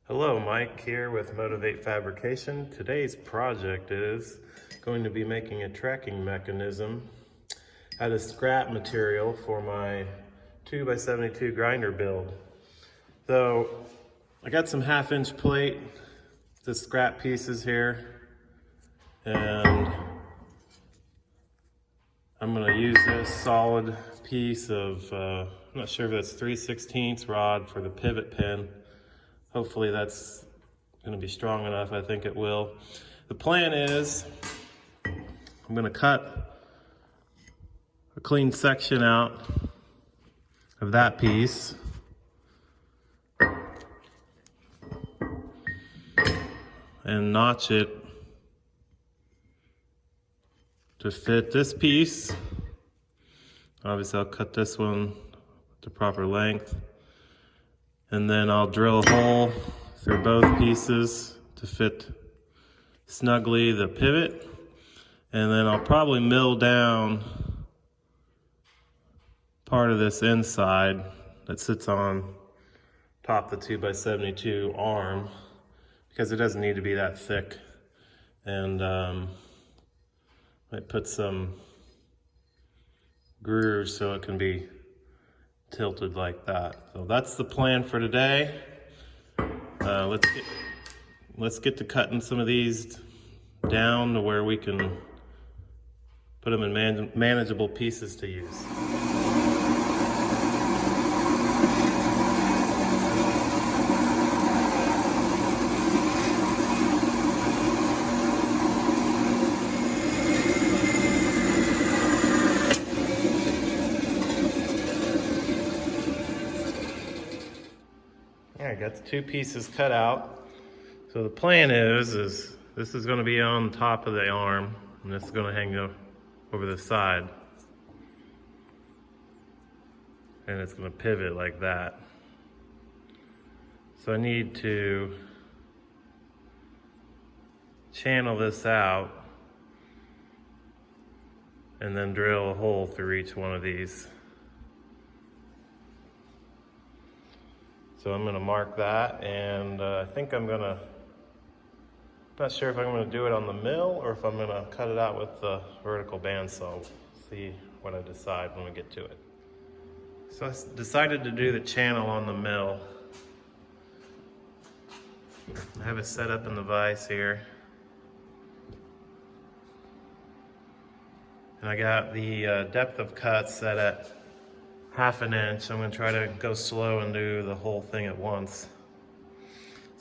Hello, Mike here with Motivate Fabrication. Today's project is going to be making a tracking mechanism out of scrap material for my 2x72 grinder build. So I got some 1/2-inch plate, the scrap pieces here, and I'm going to use this solid piece of, I'm not sure if that's 3/16 rod for the pivot pin. Hopefully that's going to be strong enough. I think it will. The plan is I'm going to cut a clean section out of that piece and notch it to fit this piece. Obviously I'll cut this one the proper length, and then I'll drill a hole through both pieces to fit snugly the pivot, and then I'll probably mill down part of this inside that sits on top of the 2x72 arm, because it doesn't need to be that thick, and might put some grooves so it can be tilted like that. So that's the plan for today. Let's get to cutting some of these down to where we can put them in manageable pieces to use. I got the two pieces cut out. So the plan is this is going to be on top of the arm, and this is going to hang over the side. And it's going to pivot like that. So I need to channel this out and then drill a hole through each one of these. So I'm gonna mark that, and I think I'm not sure if I'm gonna do it on the mill or if I'm gonna cut it out with the vertical bandsaw. We'll see what I decide when we get to it. So I decided to do the channel on the mill. I have it set up in the vise here. And I got the depth of cut set at 1/2 inch. I'm going to try to go slow and do the whole thing at once.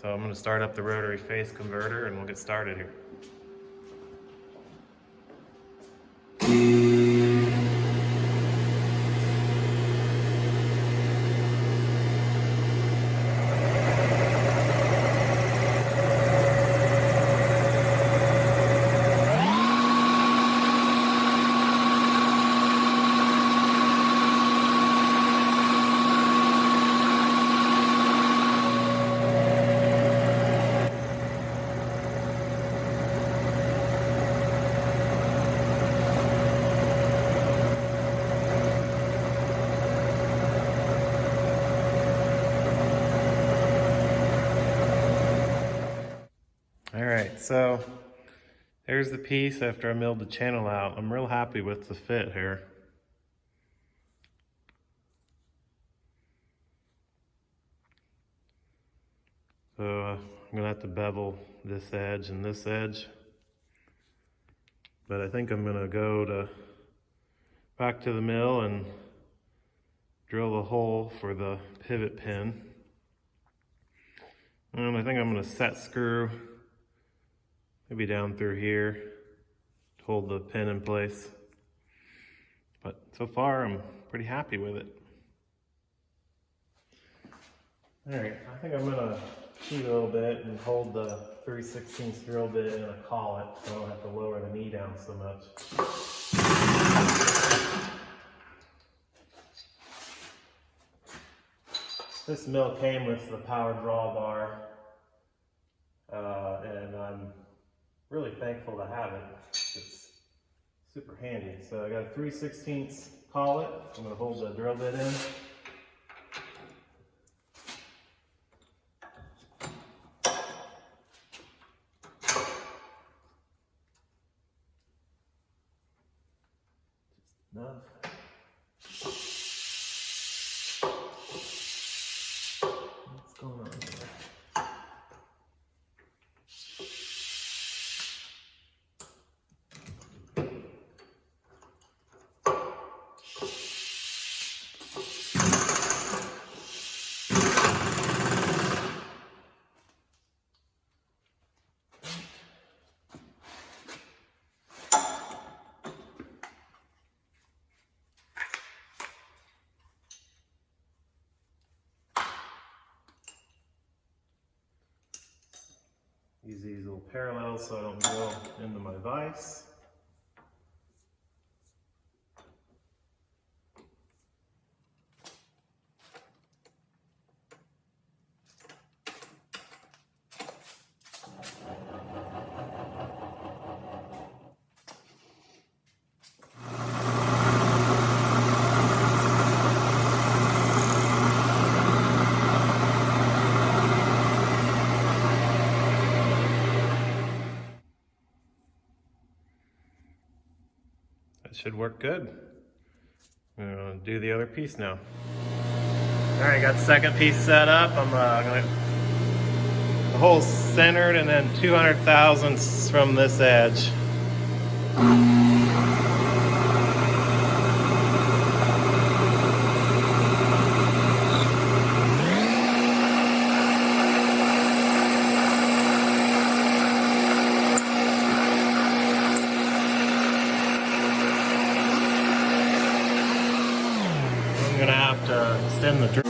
So I'm going to start up the rotary phase converter and we'll get started here. All right, so there's the piece after I milled the channel out. I'm real happy with the fit here. So I'm gonna have to bevel this edge and this edge. But I think I'm gonna go back to the mill and drill a hole for the pivot pin. And I think I'm gonna set screw maybe down through here to hold the pin in place. But so far, I'm pretty happy with it. All right, I think I'm gonna cheat a little bit and hold the 3/16 drill bit in a collet so I don't have to lower the knee down so much. This mill came with the power drawbar, and I'm really thankful to have it. It's super handy. So I got a 3/16 collet. I'm going to hold the drill bit in. enough. What's going on here? Use these little parallels so I don't drill into my vise. That should work good. I'm gonna do the other piece now. All right, got the second piece set up. I'm gonna the hole centered and then 200 thousandths from this edge. I'm gonna have to extend the drill.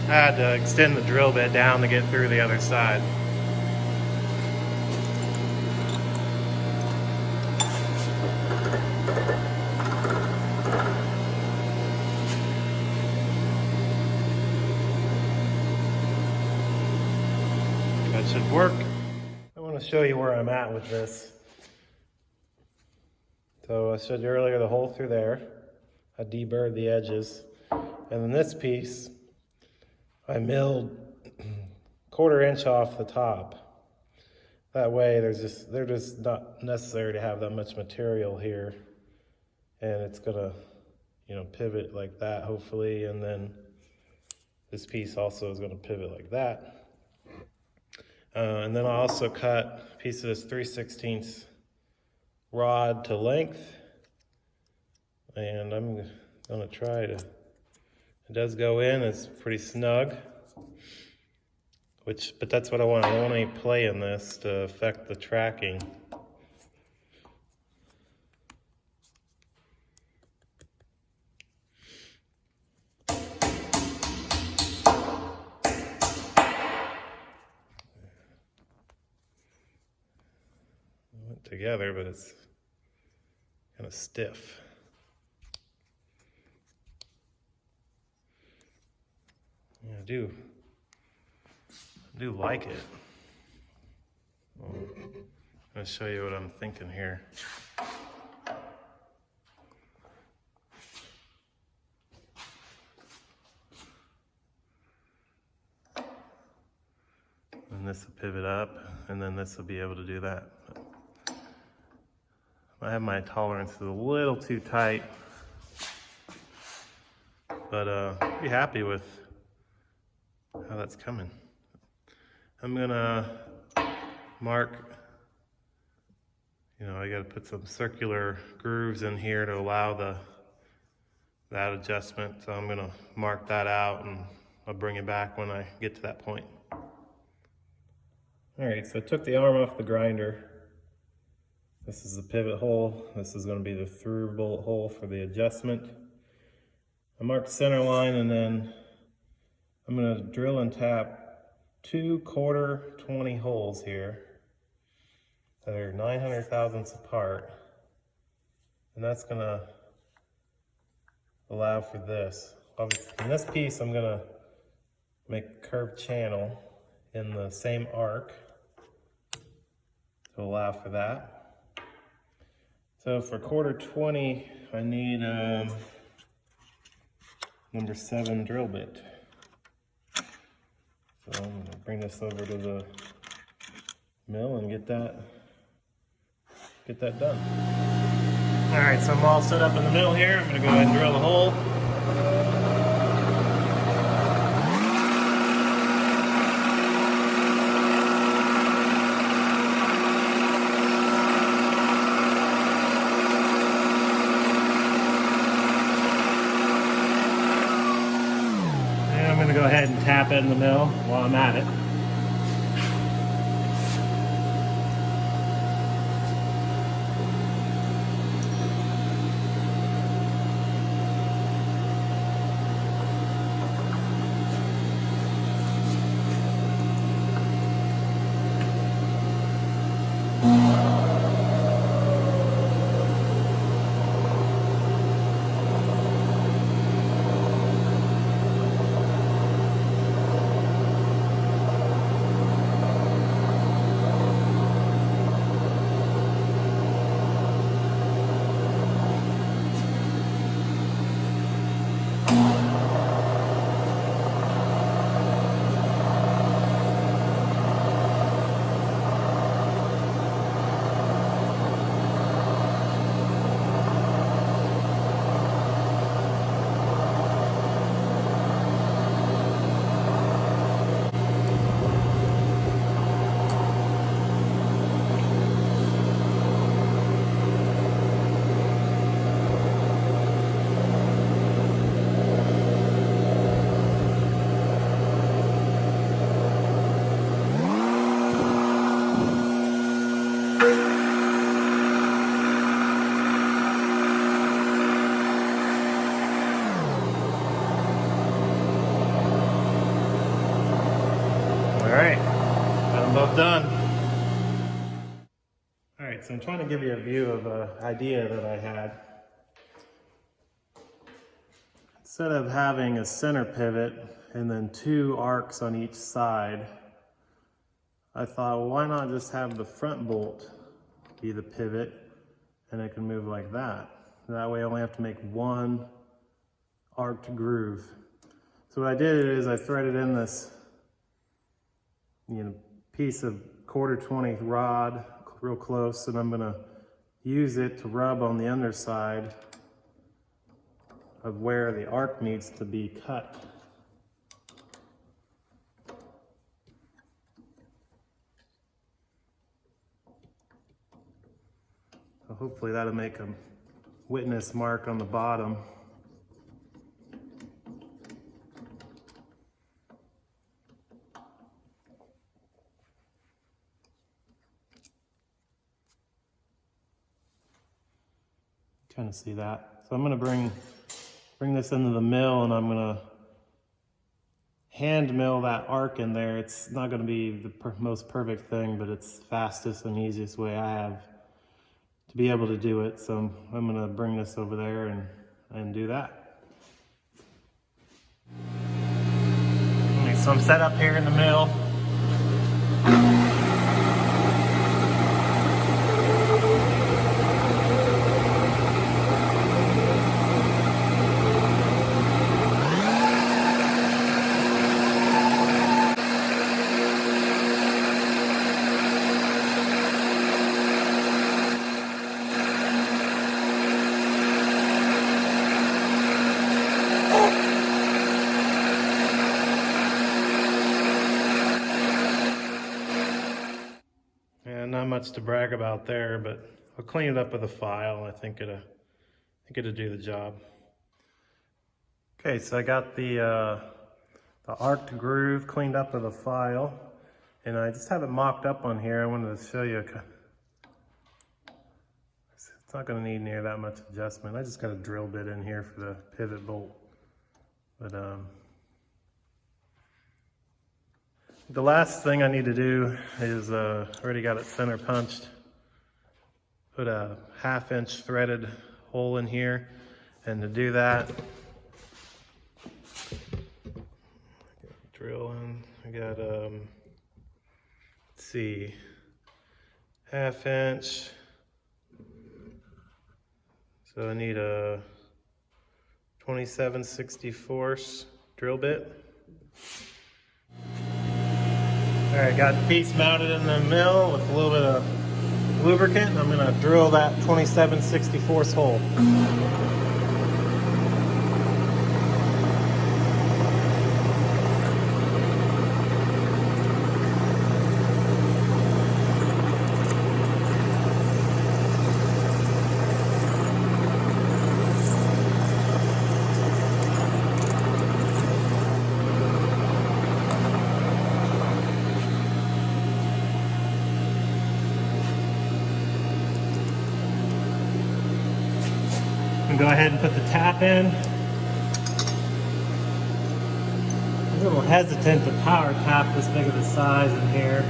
I had to extend the drill bit down to get through the other side. That should work. I want to show you where I'm at with this. So I showed you earlier the hole through there. I deburred the edges. And then this piece, I milled 1/4 inch off the top. That way they're just not necessary to have that much material here. And it's gonna, pivot like that hopefully. And then this piece also is gonna pivot like that. And then I also cut a piece of this 3/16 rod to length. And I'm gonna try to, it does go in, it's pretty snug. But that's what I want. I don't want any play in this to affect the tracking. Together, but it's kind of stiff. Yeah, I do like it. I'm gonna show you what I'm thinking here. And this will pivot up, and then this will be able to do that. I have my tolerance a little too tight, but be happy with how that's coming. I'm gonna mark, I gotta put some circular grooves in here to allow that adjustment. So I'm gonna mark that out and I'll bring it back when I get to that point. All right, so I took the arm off the grinder. This is the pivot hole. This is going to be the through bullet hole for the adjustment. I marked center line, and then I'm going to drill and tap 2 1/4 20 holes here that are 900 thousandths apart. And that's going to allow for this. In this piece, I'm going to make a curved channel in the same arc to allow for that. So for 1/4 20, I need number 7 drill bit. So I'm gonna bring this over to the mill and get that done. All right, so I'm all set up in the mill here. I'm gonna go ahead and drill the hole. And I'm gonna go ahead and tap it in the mill while I'm at it. Alright, got them both done. Alright, so I'm trying to give you a view of an idea that I had. Instead of having a center pivot and then 2 arcs on each side, I thought, well, why not just have the front bolt be the pivot and it can move like that. That way I only have to make 1 arced groove. So what I did is I threaded in this piece of 1/4 rod real close, and I'm gonna use it to rub on the underside of where the arc needs to be cut. So hopefully that'll make a witness mark on the bottom. Kind of see that. So I'm going to bring this into the mill, and I'm going to hand mill that arc in there. It's not going to be the most perfect thing, but it's fastest and easiest way I have to be able to do it. So I'm going to bring this over there and do that. Okay, so I'm set up here in the mill. Not much to brag about there, but I'll clean it up with a file. I think it'll do the job. Okay, so I got the arced groove cleaned up with a file, and I just have it mocked up on here. I wanted to show you. It's not going to need near that much adjustment. I just got a drill bit in here for the pivot bolt, but the last thing I need to do is, already got it center punched, put a 1/2 inch threaded hole in here, and to do that, drill in, I got, let's see, 1/2 inch, so I need a 27/64 drill bit. All right, got the piece mounted in the mill with a little bit of lubricant. I'm gonna drill that 27/64 hole. And go ahead and put the tap in. I'm a little hesitant to power tap this big of a size in here.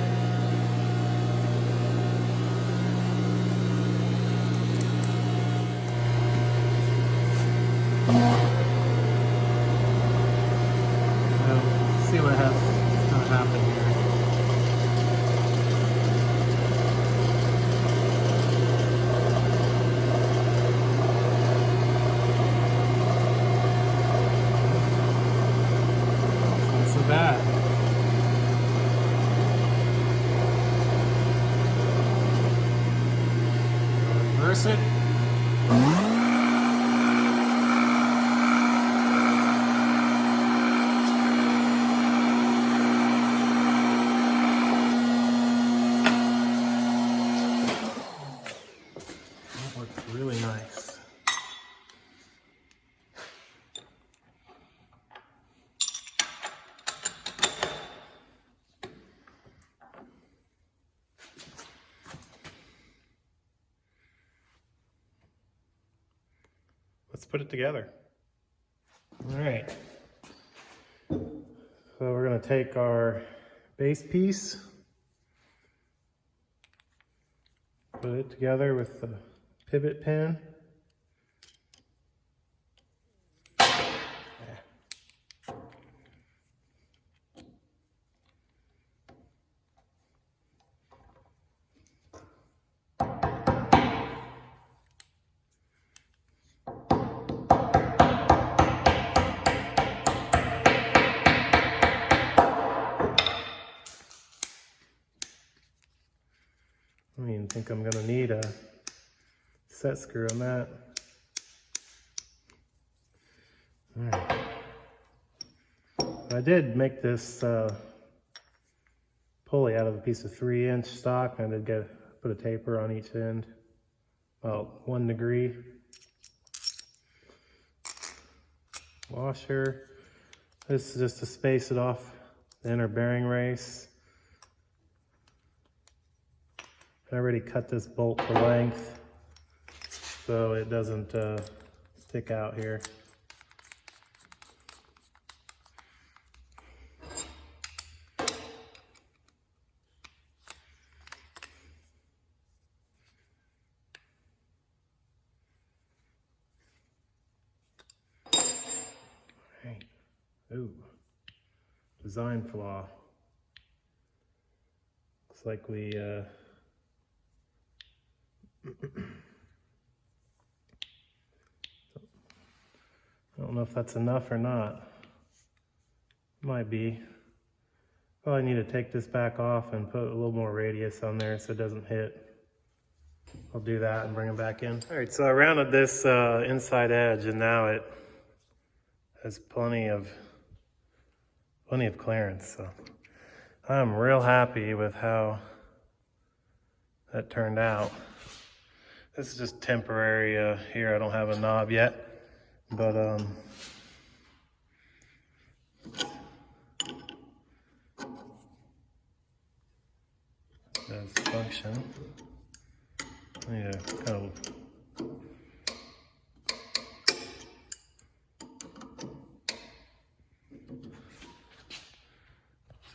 Let's see what's going to happen here. Bad. Reverse it. That looks really nice. Let's put it together. All right. So we're going to take our base piece, put it together with the pivot pin. I don't even think I'm going to need a set screw on that. All right. I did make this pulley out of a piece of 3-inch stock. I did put a taper on each end, about 1 degree. Washer. This is just to space it off the inner bearing race. I already cut this bolt to length so it doesn't stick out here. Right. Ooh, design flaw. Looks like we I don't know if that's enough or not. Might be. Probably need to take this back off and put a little more radius on there so it doesn't hit. I'll do that and bring it back in. All right, so I rounded this inside edge and now it has plenty of clearance. So I'm real happy with how that turned out. This is just temporary here. I don't have a knob yet, but does function. I need to kind of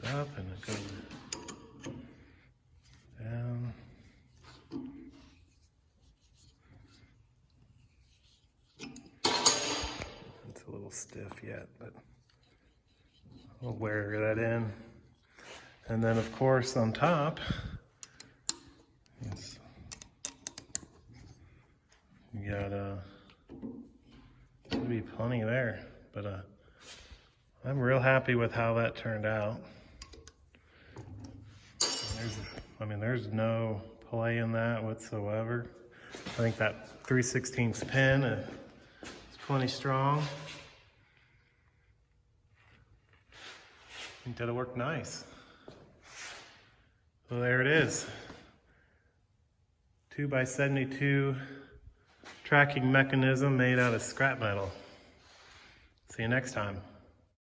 it's up and it goes down. It's a little stiff yet, but I'll wear that in. And then of course on top, you got Should be plenty there, but I'm real happy with how that turned out. There's no play in that whatsoever. I think that 3/16 pin is plenty strong. I think that'll work nice. So there it is. 2x72 tracking mechanism made out of scrap metal. See you next time.